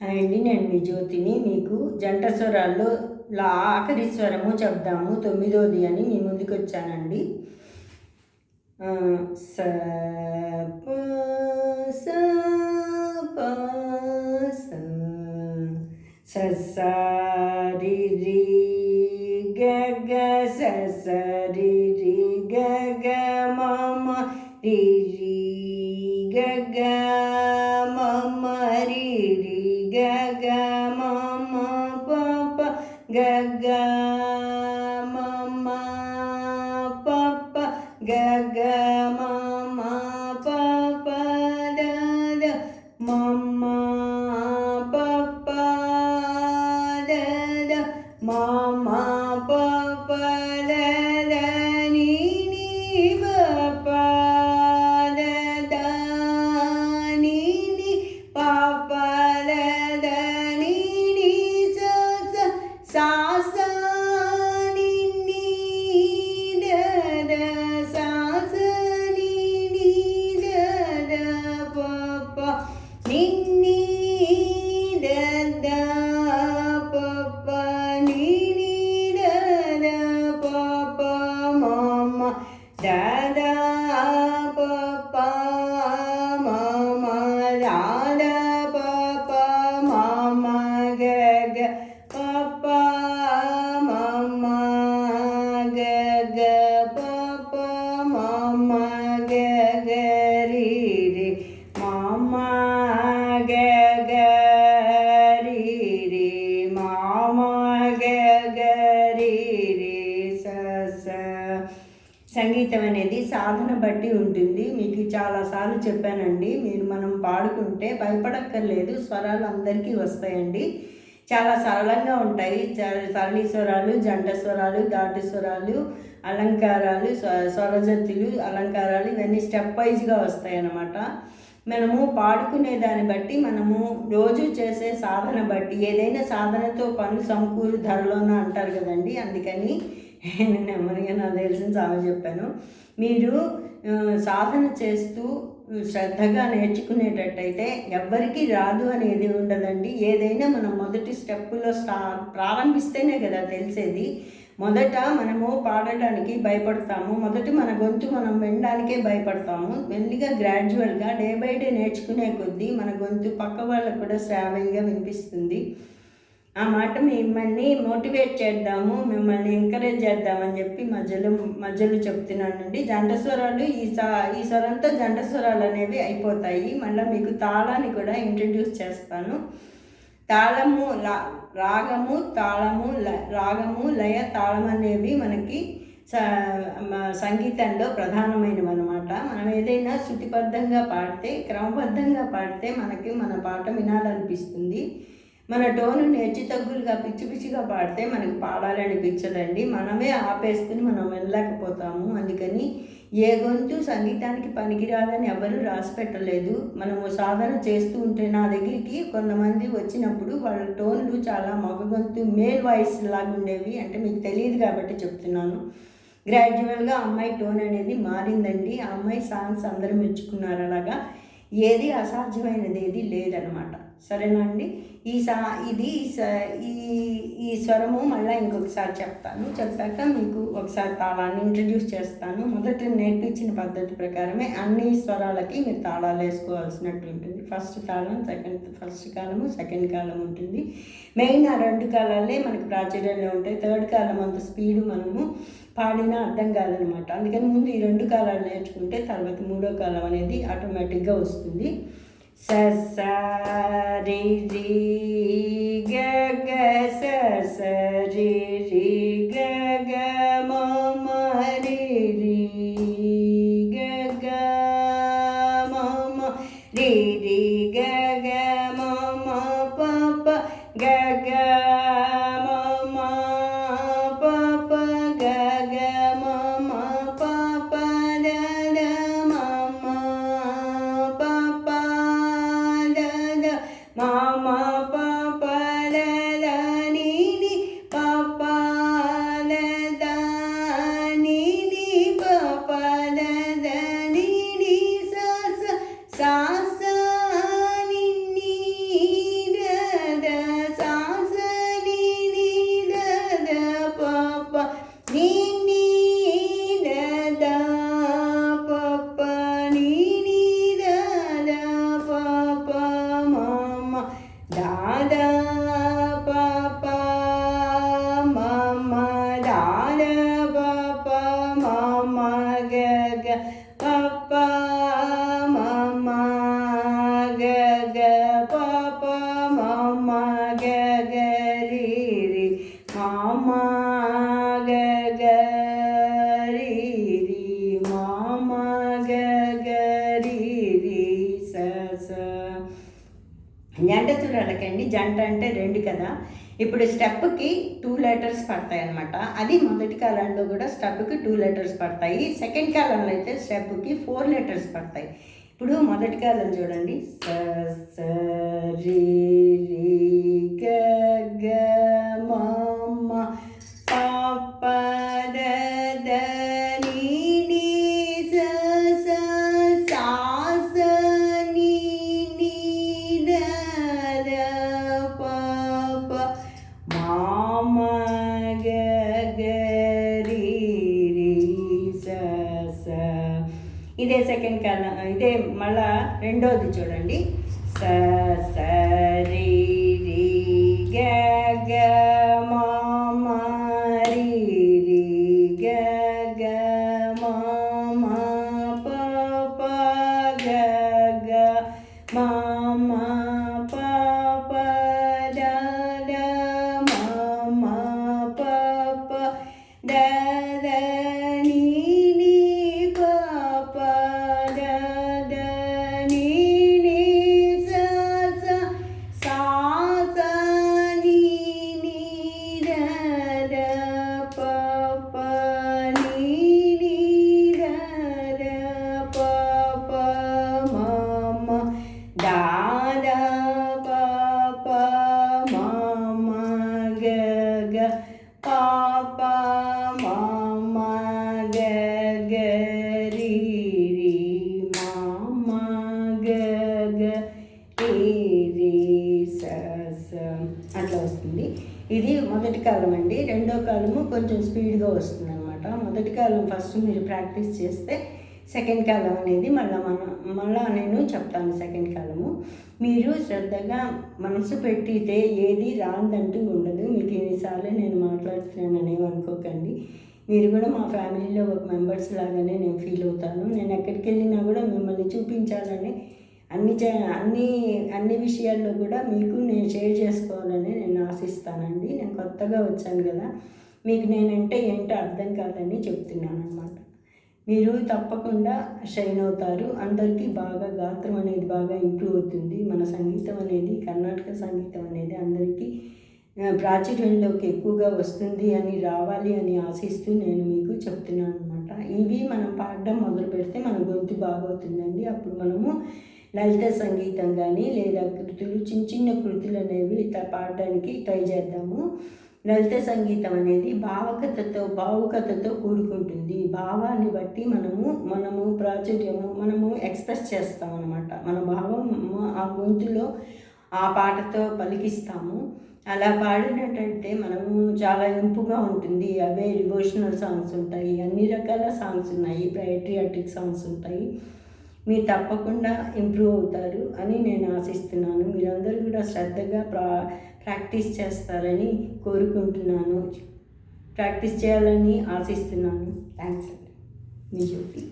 అండి నేను మీ జ్యోతిని. మీకు జంట స్వరాల్లో ఆఖరి స్వరము చెప్దాము, 9వది అని మీ ముందుకు వచ్చానండి. స ప స ప స స స రి రి గ గ స స రి రి గ గ మ మ రి రి గ గ మ మ రి రి గ గ మ మ ప ప గ గ మ మ ప ప గ గ మ మ ప ప ద ద మ మ ప ప ద ద మ మ ప ప ద ద ని ని ప ప ద ద ని ని ప ప ద ద ని ని స స సా స ని ని ద ద సా స ని ని ద ద ప ప ని ని ద ద ప ప ని ని ద ద ప ప మ మ ద ద ప ప మ మ ద ద ప ప మ మ గ గ ప ప మ మ గ గ ప ప మ మ గ గ రి రి మ మ గ గ రి రి మ మ గ గ రి రి స స. సంగీతం అనేది సాధన బట్టి ఉంటుంది. మీకు చాలాసార్లు చెప్పానండి, మనం పాడుకుంటే భయపడక్కర్లేదు, స్వరాలు అందరికీ వస్తాయండి. చాలా సరళంగా ఉంటాయి. సరళి స్వరాలు, జంట స్వరాలు, దాటి స్వరాలు, అలంకారాలు, స్వరజతులు, అలంకారాలు ఇవన్నీ స్టెప్ వైజ్గా వస్తాయి అన్నమాట. మనము పాడుకునే దాన్ని బట్టి, మనము రోజు చేసే సాధన బట్టి, ఏదైనా సాధనతో పనులు సమకూరు ధరలోన అంటారు కదండి. అందుకని నేను నెమ్మదిగా నాకు తెలిసిన సామెత చెప్పాను. మీరు సాధన చేస్తూ శ్రద్ధగా నేర్చుకునేటట్టయితే ఎవ్వరికీ రాదు అనేది ఉండదండి. ఏదైనా మనం మొదటి స్టెప్పులో ప్రారంభిస్తేనే కదా తెలిసేది. మొదట మనము పాడడానికి భయపడతాము, మొదటి మన గొంతు మనం వినడానికే భయపడతాము. మెల్లిగా గ్రాడ్యువల్గా డే బై డే నేర్చుకునే కొద్దీ మన గొంతు పక్క వాళ్ళకు కూడా శ్రావ్యంగా వినిపిస్తుంది. ఆ మాట మిమ్మల్ని మోటివేట్ చేద్దాము, మిమ్మల్ని ఎంకరేజ్ చేద్దామని చెప్పి మధ్యలో చెప్తున్నానండి. జంట స్వరాలు ఈ స్వరంతో జంట స్వరాలు అనేవి అయిపోతాయి. మళ్ళీ మీకు తాళాన్ని కూడా ఇంట్రడ్యూస్ చేస్తాను. తాళము, రాగము, తాళము, రాగము, లయ, తాళం అనేవి మనకి సంగీతంలో ప్రధానమైనవి అన్నమాట. మనం ఏదైనా శృతిబద్ధంగా పాడితే, క్రమబద్ధంగా పాడితే మనకి మన పాట వినాలనిపిస్తుంది. మన టోను హెచ్చు తగ్గులుగా పిచ్చి పిచ్చిగా పాడితే మనకి పాడాలనిపించదండి. మనమే ఆపేసుకుని మనం వెళ్ళలేకపోతాము. అందుకని ఏ గొంతు సంగీతానికి పనికిరాదని ఎవరు రాసి పెట్టలేదు. మనము సాధన చేస్తూ ఉంటే, నా దగ్గరికి కొంతమంది వచ్చినప్పుడు వాళ్ళ టోన్లు చాలా మగ గొంతు, మేల్ వాయిస్ లాగా ఉండేవి. అంటే మీకు తెలియదు కాబట్టి చెప్తున్నాను. గ్రాడ్యువల్గా అమ్మాయి టోన్ అనేది మారిందండి. ఆ అమ్మాయి సాంగ్స్ అందరూ మెచ్చుకున్నారు. అలాగా ఏది అసాధ్యమైనది ఏది లేదనమాట. సరేనా అండి? ఈ స్వరము మళ్ళీ ఇంకొకసారి చెప్తాను. చెప్పాక మీకు ఒకసారి తాళాన్ని ఇంట్రడ్యూస్ చేస్తాను. మొదట నేర్పించిన పద్ధతి ప్రకారమే అన్ని స్వరాలకి మీరు తాళాలు వేసుకోవాల్సినట్టు ఉంటుంది. ఫస్ట్ తాళం, ఫస్ట్ కాలము, సెకండ్ కాలం ఉంటుంది. మెయిన్ ఆ 2 కాలాలే మనకు ప్రాచుర్యంలో ఉంటాయి. థర్డ్ కాలం అంత స్పీడు మనము పాడినా అర్థం కాదనమాట. అందుకని ముందు ఈ 2 కాలాలు నేర్చుకుంటే తర్వాత 3వ కాలం అనేది ఆటోమేటిక్గా వస్తుంది. స స రి రి గ గ స స రి రి గ గ మ మ రి రి గ గ మ మ రి రి గ గ మ మ ప ప గ గ మ మ ప ప గ గ మ మ ప ప ద ద మ మ ప ప ద ద మ మ ప ప ద ద ని ని ప ప ద ద ని ని ప ప ద ద ని ని స స సా స ని ని ద పాప మమ గగరి మమ గగరి మమ గగరి స. జంట చూడాలకండి, జంట అంటే 2 కదా. ఇప్పుడు స్టెప్కి 2 లెటర్స్ పడతాయి అన్నమాట. అది మొదటి కాలంలో కూడా స్టెప్కి 2 లెటర్స్ పడతాయి. సెకండ్ కాలంలో అయితే స్టెప్కి 4 లెటర్స్ పడతాయి. ఇప్పుడు మొదటి కాలం చూడండి, స స రి రి గ గ మ మ ప ప ద ద ని ని స స సా స ని ని ద ద ప ప మా మ గ గ రి రి స స. ఇదే సెకండ్ కాలం. ఇదే మళ్ళా రెండోది చూడండి, స స రి రి గ గ మ మ రి రి గ గ మ మ ప ప గ గ మ మ ప ప ద ద మ మ ప ప ద ద ని ని ప ప ద ద ని ని స స సా స ని ని ద ద ప ప ని ని ద ద ప ప మ మ దా ద ప ప మ మ గ గ ప ప మ మ గ గ రి రి మ మ గ గ రి రి స స అట్లా వస్తుంది. ఇది మొదటి కాలం అండి. రెండో కాలము కొంచెం స్పీడ్గా వస్తుంది అనమాట. మొదటి కాలం ఫస్ట్ మీరు ప్రాక్టీస్ చేస్తే సెకండ్ కాలం అనేది మళ్ళా నేను చెప్తాను. సెకండ్ కాలము మీరు శ్రద్ధగా మనసు పెట్టితే ఏది రాందంటూ ఉండదు. మీకు ఎన్నిసార్లు నేను మాట్లాడుతున్నానని అనుకోకండి. మీరు కూడా మా ఫ్యామిలీలో ఒక మెంబర్స్ లాగానే నేను ఫీల్ అవుతాను. నేను ఎక్కడికి వెళ్ళినా కూడా మిమ్మల్ని చూపించాలని, అన్ని విషయాల్లో కూడా మీకు నేను షేర్ చేసుకోవాలని నేను ఆశిస్తానండి. నేను కొత్తగా వచ్చాను కదా, మీకు నేనంటే ఏంటో అర్థం కాదని చెప్తున్నాను అనమాట. మీరు తప్పకుండా షైన్ అవుతారు. అందరికీ బాగా గాత్రం అనేది బాగా ఇంప్రూవ్ అవుతుంది. మన సంగీతం అనేది, కర్ణాటక సంగీతం అనేది అందరికీ ప్రాచుర్యంలోకి ఎక్కువగా వస్తుంది అని, రావాలి అని ఆశిస్తూ నేను మీకు చెప్తున్నాను అనమాట. ఇవి మనం పాడడం మొదలు పెడితే మన గొంతు బాగవుతుందండి. అప్పుడు మనము లలిత సంగీతం కానీ లేదా కృతులు, చిన్న కృతులు అనేవి పాడడానికి ట్రై చేద్దాము. లలిత సంగీతం అనేది భావుకతతో కూడుకుంటుంది. భావాన్ని బట్టి మనము ప్రాచుర్యము మనము ఎక్స్ప్రెస్ చేస్తాం అన్నమాట. మన భావం ఆ గొంతులో ఆ పాటతో పలికిస్తాము. అలా పాడినట్టయితే మనము చాలా ఇంపుగా ఉంటుంది. అవే డివోషనల్ సాంగ్స్ ఉంటాయి, అన్ని రకాల సాంగ్స్ ఉన్నాయి, ప్యాట్రియాటిక్ సాంగ్స్ ఉంటాయి. మీరు తప్పకుండా ఇంప్రూవ్ అవుతారు అని నేను ఆశిస్తున్నాను. మీరందరూ కూడా శ్రద్ధగా ప్రాక్టీస్ చేస్తారని కోరుకుంటున్నాను. ప్రాక్టీస్ చేయాలని ఆశిస్తున్నాను. థ్యాంక్స్ అండి. మీ జ్యోతి.